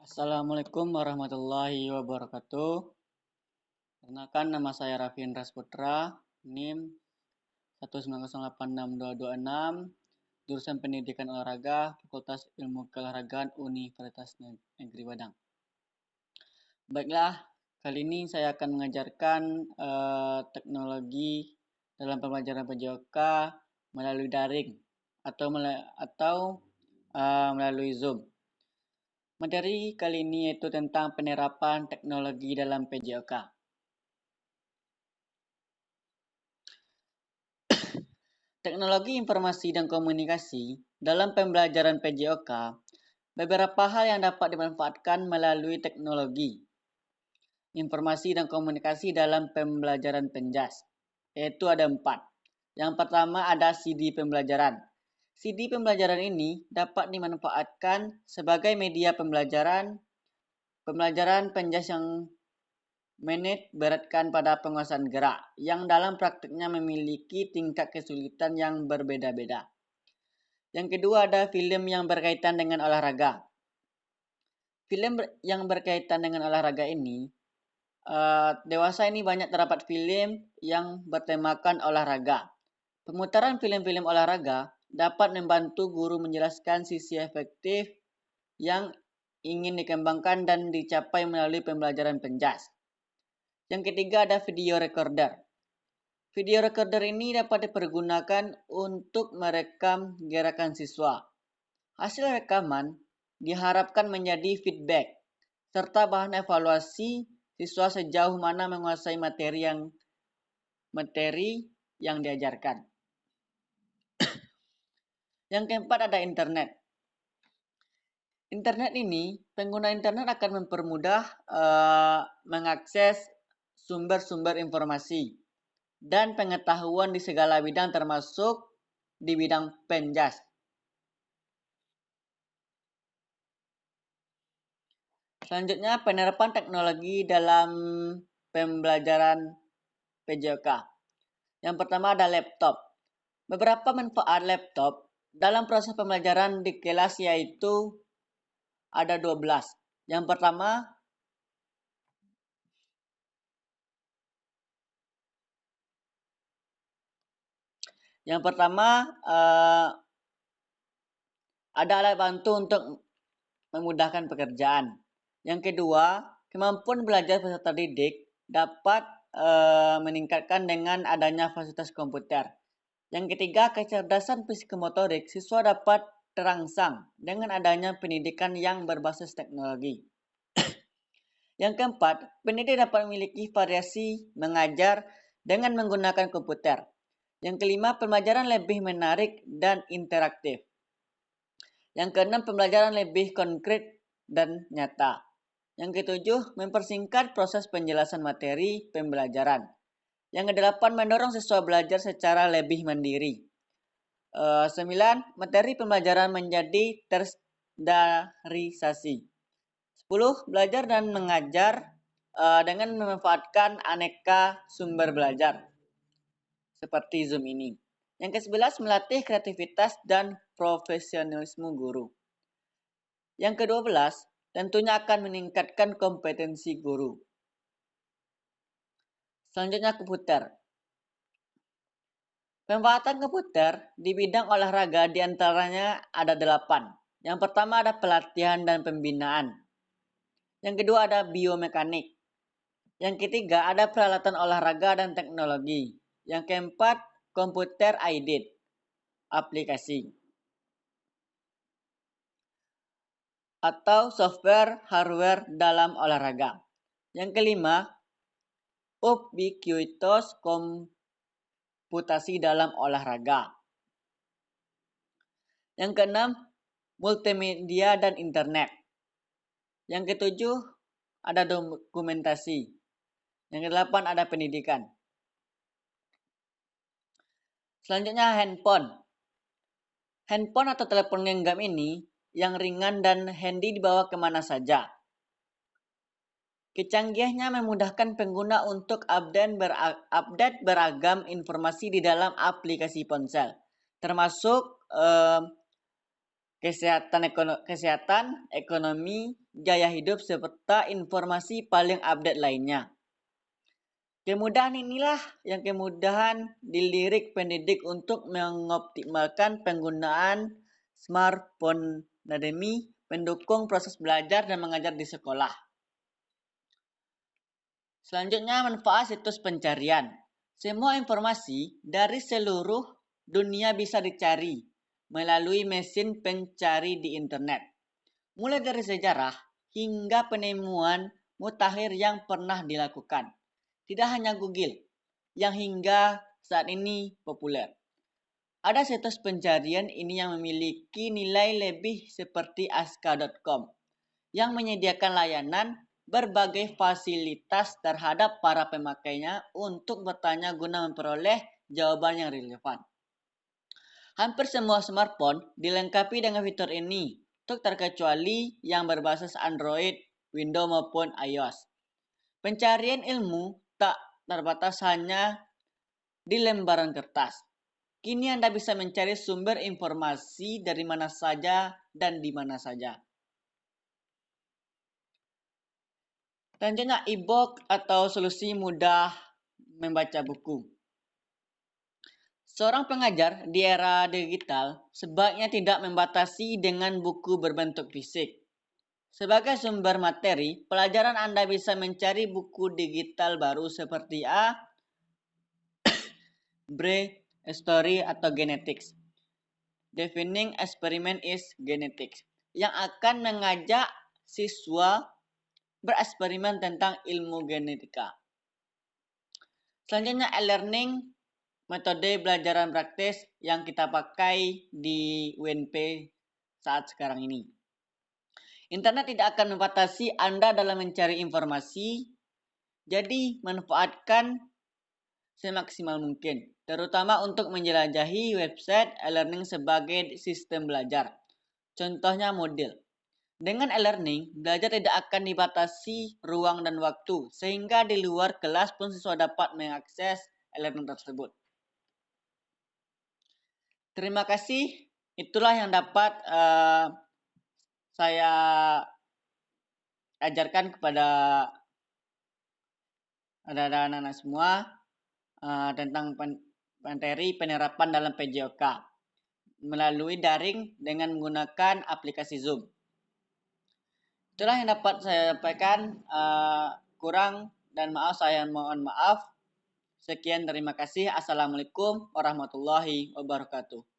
Assalamualaikum warahmatullahi wabarakatuh. Perkenalkan, nama saya Raffi Indra Putra, NIM 190862226, jurusan Pendidikan Olahraga, Fakultas Ilmu Keolahragaan Universitas Negeri Padang. Baiklah, kali ini saya akan mengajarkan teknologi dalam pembelajaran PJOK melalui daring atau melalui Zoom. Materi kali ini yaitu tentang penerapan teknologi dalam PJOK. Teknologi informasi dan komunikasi dalam pembelajaran PJOK, beberapa hal yang dapat dimanfaatkan melalui teknologi informasi dan komunikasi dalam pembelajaran PENJAS, yaitu ada 4. Yang pertama ada CD pembelajaran. CD pembelajaran ini dapat dimanfaatkan sebagai media pembelajaran PENJAS yang beratkan pada penguasaan gerak, yang dalam praktiknya memiliki tingkat kesulitan yang berbeda-beda. Yang kedua ada film yang berkaitan dengan olahraga. Film yang berkaitan dengan olahraga ini, dewasa ini banyak terdapat film yang bertemakan olahraga. Pemutaran film-film olahraga dapat membantu guru menjelaskan sisi efektif yang ingin dikembangkan dan dicapai melalui pembelajaran PENJAS. Yang ketiga ada video recorder. Video recorder ini dapat dipergunakan untuk merekam gerakan siswa. Hasil rekaman diharapkan menjadi feedback serta bahan evaluasi siswa sejauh mana menguasai materi yang diajarkan. Yang keempat ada internet. Internet ini, pengguna internet akan mempermudah mengakses sumber-sumber informasi dan pengetahuan di segala bidang termasuk di bidang PENJAS. Selanjutnya, penerapan teknologi dalam pembelajaran PJOK. Yang pertama ada laptop. Beberapa manfaat laptop dalam proses pembelajaran di kelas yaitu ada 12. Yang pertama ada alat bantu untuk memudahkan pekerjaan. Yang kedua, kemampuan belajar peserta didik dapat meningkatkan dengan adanya fasilitas komputer. Yang ketiga, kecerdasan psikomotorik siswa dapat terangsang dengan adanya pendidikan yang berbasis teknologi. Yang keempat, pendidik dapat memiliki variasi mengajar dengan menggunakan komputer. Yang kelima, pembelajaran lebih menarik dan interaktif. Yang keenam, pembelajaran lebih konkret dan nyata. Yang ketujuh, mempersingkat proses penjelasan materi pembelajaran. Yang kedelapan, mendorong siswa belajar secara lebih mandiri. 9. Materi pembelajaran menjadi terstandarisasi. 10. Belajar dan mengajar dengan memanfaatkan aneka sumber belajar seperti Zoom ini. Yang ke-11, melatih kreativitas dan profesionalisme guru. Yang ke-12, tentunya akan meningkatkan kompetensi guru. Selanjutnya komputer. Pemanfaatan komputer di bidang olahraga diantaranya ada 8. Yang pertama ada pelatihan dan pembinaan. Yang kedua ada biomekanik. Yang ketiga ada peralatan olahraga dan teknologi. Yang keempat komputer aided aplikasi atau software hardware dalam olahraga. Yang kelima ubiquitous komputasi dalam olahraga. Yang keenam multimedia dan internet. Yang ketujuh ada dokumentasi. Yang kedelapan ada pendidikan. Selanjutnya handphone. Handphone atau telepon genggam ini yang ringan dan handy dibawa kemana saja. Kecanggihannya memudahkan pengguna untuk update beragam informasi di dalam aplikasi ponsel, termasuk kesehatan, ekonomi, gaya hidup, serta informasi paling update lainnya. Kemudahan inilah yang kemudahan dilirik pendidik untuk mengoptimalkan penggunaan smartphone demi mendukung proses belajar dan mengajar di sekolah. Selanjutnya, manfaat situs pencarian. Semua informasi dari seluruh dunia bisa dicari melalui mesin pencari di internet. Mulai dari sejarah hingga penemuan mutakhir yang pernah dilakukan. Tidak hanya Google yang hingga saat ini populer. Ada situs pencarian ini yang memiliki nilai lebih seperti aska.com yang menyediakan layanan berbagai fasilitas terhadap para pemakainya untuk bertanya guna memperoleh jawaban yang relevan. Hampir semua smartphone dilengkapi dengan fitur ini, terkecuali yang berbasis Android, Windows maupun iOS. Pencarian ilmu tak terbatas hanya di lembaran kertas. Kini Anda bisa mencari sumber informasi dari mana saja dan di mana saja. Selanjutnya, e-book atau solusi mudah membaca buku. Seorang pengajar di era digital sebaiknya tidak membatasi dengan buku berbentuk fisik. Sebagai sumber materi, pelajaran Anda bisa mencari buku digital baru seperti Brain Story atau Genetics. Defining Experiment is Genetics, yang akan mengajak siswa bereksperimen tentang ilmu genetika. Selanjutnya, e-learning, metode belajaran praktis yang kita pakai di UNP saat sekarang ini. Internet tidak akan membatasi Anda dalam mencari informasi, jadi manfaatkan semaksimal mungkin, terutama untuk menjelajahi website e-learning sebagai sistem belajar. Contohnya Moodle. Dengan e-learning, belajar tidak akan dibatasi ruang dan waktu, sehingga di luar kelas pun siswa dapat mengakses e-learning tersebut. Terima kasih. Itulah yang dapat saya ajarkan kepada anak-anak semua tentang materi penerapan dalam PJOK melalui daring dengan menggunakan aplikasi Zoom. Itulah yang dapat saya sampaikan. Kurang dan maaf, saya mohon maaf. Sekian, terima kasih. Assalamualaikum warahmatullahi wabarakatuh.